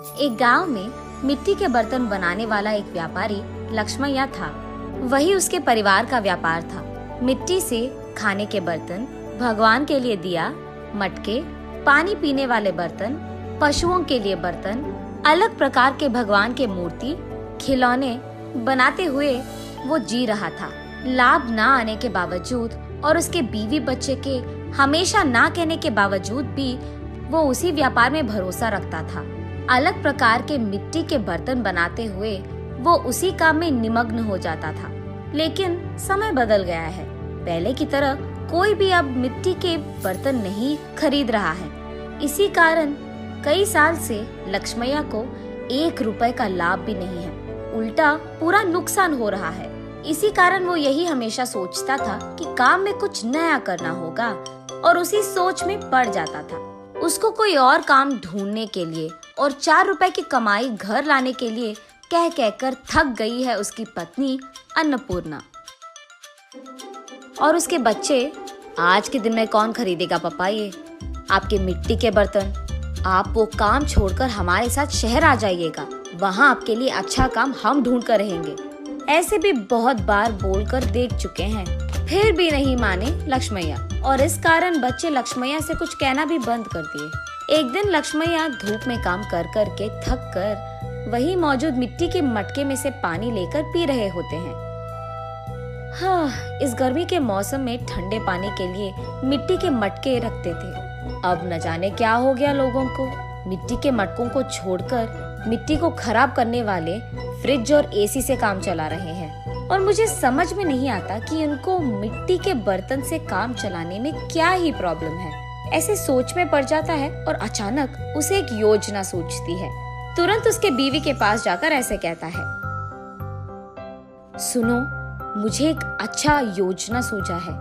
एक गांव में मिट्टी के बर्तन बनाने वाला एक व्यापारी लक्ष्मैया था। वही उसके परिवार का व्यापार था। मिट्टी से खाने के बर्तन, भगवान के लिए दिया, मटके, पानी पीने वाले बर्तन, पशुओं के लिए बर्तन, अलग प्रकार के भगवान के मूर्ति, खिलौने बनाते हुए वो जी रहा था। लाभ ना आने के बावजूद और उसके बीवी बच्चे के हमेशा ना कहने के बावजूद भी वो उसी व्यापार में भरोसा रखता था। अलग प्रकार के मिट्टी के बर्तन बनाते हुए वो उसी काम में निमग्न हो जाता था। लेकिन समय बदल गया है। पहले की तरह कोई भी अब मिट्टी के बर्तन नहीं खरीद रहा है। इसी कारण कई साल से लक्ष्मैया को 1 रुपए का लाभ भी नहीं है, उल्टा पूरा नुकसान हो रहा है। इसी कारण वो यही हमेशा सोचता था कि काम में कुछ नया करना होगा और उसी सोच में पड़ जाता था। उसको कोई और काम ढूंढने के लिए और 4 रुपए की कमाई घर लाने के लिए कह कहकर थक गई है उसकी पत्नी अन्नपूर्णा। और उसके बच्चे, आज के दिन में कौन खरीदेगा पापा ये आपके मिट्टी के बर्तन? आप वो काम छोड़कर हमारे साथ शहर आ जाइएगा, वहाँ आपके लिए अच्छा काम हम ढूंढ कर रहेंगे। ऐसे भी बहुत बार बोलकर देख चुके हैं, फिर भी नहीं माने लक्ष्मैया। और इस कारण बच्चे लक्ष्मैया से कुछ कहना भी बंद कर दिए। एक दिन लक्ष्मैया धूप में काम कर कर के थक कर वही मौजूद मिट्टी के मटके में से पानी लेकर पी रहे होते हैं। हाँ, इस गर्मी के मौसम में ठंडे पानी के लिए मिट्टी के मटके रखते थे। अब न जाने क्या हो गया लोगों को। मिट्टी के मटकों को छोड़कर मिट्टी को खराब करने वाले फ्रिज और एसी से काम चला रहे हैं। और मुझे समझ में नहीं आता कि उनको मिट्टी के बर्तन से काम चलाने में क्या ही प्रॉब्लम है। ऐसे सोच में पड़ जाता है और अचानक उसे एक योजना सूझती है। तुरंत उसके बीवी के पास जाकर ऐसे कहता है, सुनो, मुझे एक अच्छा योजना सूझा है।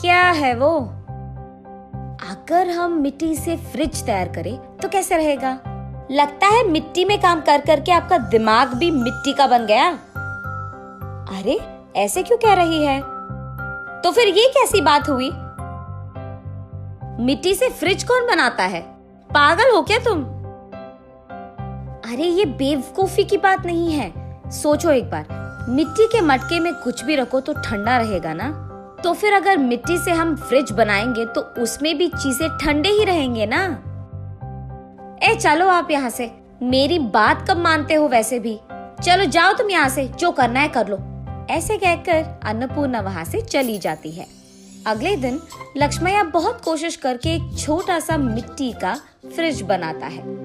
क्या है वो? अगर हम मिट्टी से फ्रिज तैयार करें तो कैसे रहेगा? लगता है मिट्टी में काम कर करके आपका दिमाग भी मिट्टी का बन गया। अरे, ऐसे क्यों कह रही है? तो फिर ये कैसी बात हुई? मिट्टी से फ्रिज कौन बनाता है? पागल हो क्या तुम? अरे, ये बेवकूफी की बात नहीं है। सोचो एक बार, मिट्टी के मटके में कुछ भी रखो तो ठंडा रहेगा ना। तो फिर अगर मिट्टी से हम फ्रिज बनाएंगे तो उसमें भी चीजें ठंडे ही रहेंगे ना। ए, चलो आप यहाँ से। मेरी बात कब मानते हो वैसे भी। चलो जाओ तुम यहाँ से, जो करना है कर लो। ऐसे कहकर अन्नपूर्णा वहाँ से चली जाती है। अगले दिन लक्ष्मैया बहुत कोशिश करके एक छोटा सा मिट्टी का फ्रिज बनाता है।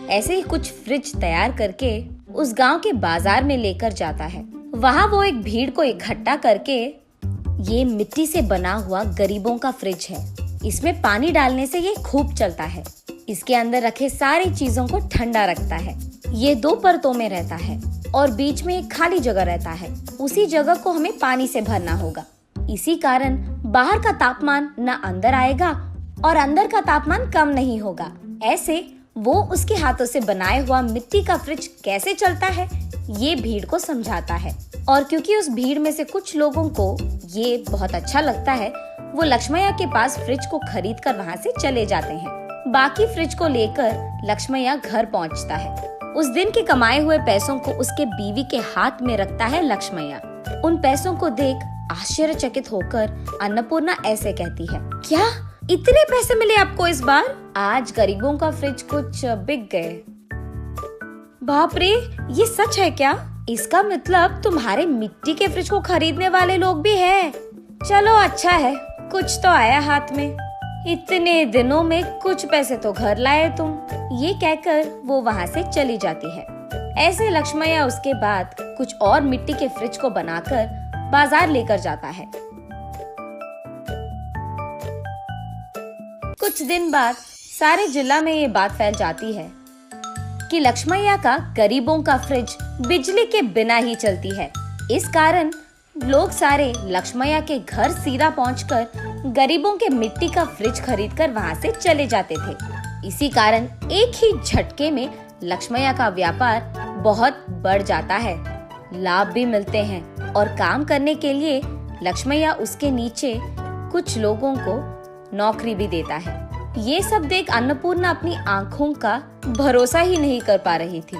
ऐसे ही कुछ फ्रिज तैयार करके उस गांव के बाजार में लेकर जाता है। वहाँ वो एक भीड़ को इकट्ठा करके, ये मिट्टी से बना हुआ गरीबों का फ्रिज है, इसमें पानी डालने से ये खूब चलता है। इसके अंदर रखे सारी चीजों को ठंडा रखता है। ये 2 परतों में रहता है और बीच में एक खाली जगह रहता है। उसी जगह को हमें पानी से भरना होगा। इसी कारण बाहर का तापमान न अंदर आएगा और अंदर का तापमान कम नहीं होगा। ऐसे वो उसके हाथों से बनाया हुआ मिट्टी का फ्रिज कैसे चलता है ये भीड़ को समझाता है। और क्योंकि उस भीड़ में से कुछ लोगों को ये बहुत अच्छा लगता है, वो लक्ष्मैया के पास फ्रिज को खरीद कर वहाँ से चले जाते हैं। बाकी फ्रिज को लेकर लक्ष्मैया घर पहुँचता है। उस दिन के कमाए हुए पैसों को उसके बीवी के हाथ में रखता है लक्ष्मैया। उन पैसों को देख आश्चर्यचकित होकर अन्नपूर्णा ऐसे कहती है, क्या इतने पैसे मिले आपको इस बार? आज गरीबों का फ्रिज कुछ बिक गए। बाप रे, ये सच है क्या? इसका मतलब तुम्हारे मिट्टी के फ्रिज को खरीदने वाले लोग भी हैं। चलो अच्छा है, कुछ तो आया हाथ में। इतने दिनों में कुछ पैसे तो घर लाए तुम। ये कहकर वो वहाँ से चली जाती है। ऐसे लक्ष्मैया उसके बाद कुछ और मिट्टी के फ्रिज को बनाकर बाजार लेकर जाता है। कुछ दिन बाद सारे जिला में ये बात फैल जाती है कि लक्ष्मैया का गरीबों का फ्रिज बिजली के बिना ही चलती है। इस कारण लोग सारे लक्ष्मैया के घर सीधा पहुंचकर गरीबों के मिट्टी का फ्रिज खरीदकर वहां से चले जाते थे। इसी कारण एक ही झटके में लक्ष्मैया का व्यापार बहुत बढ़ जाता है, लाभ भी मिलते हैं और काम करने के लिए लक्ष्मैया उसके नीचे कुछ लोगों को नौकरी भी देता है। ये सब देख अन्नपूर्णा अपनी आंखों का भरोसा ही नहीं कर पा रही थी।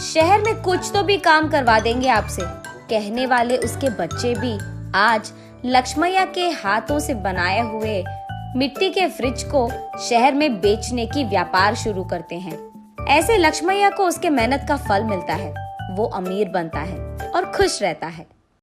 शहर में कुछ तो भी काम करवा देंगे आपसे, कहने वाले उसके बच्चे भी आज लक्ष्मैया के हाथों से बनाए हुए मिट्टी के फ्रिज को शहर में बेचने की व्यापार शुरू करते हैं। ऐसे लक्ष्मैया को उसके मेहनत का फल मिलता है, वो अमीर बनता है और खुश रहता है।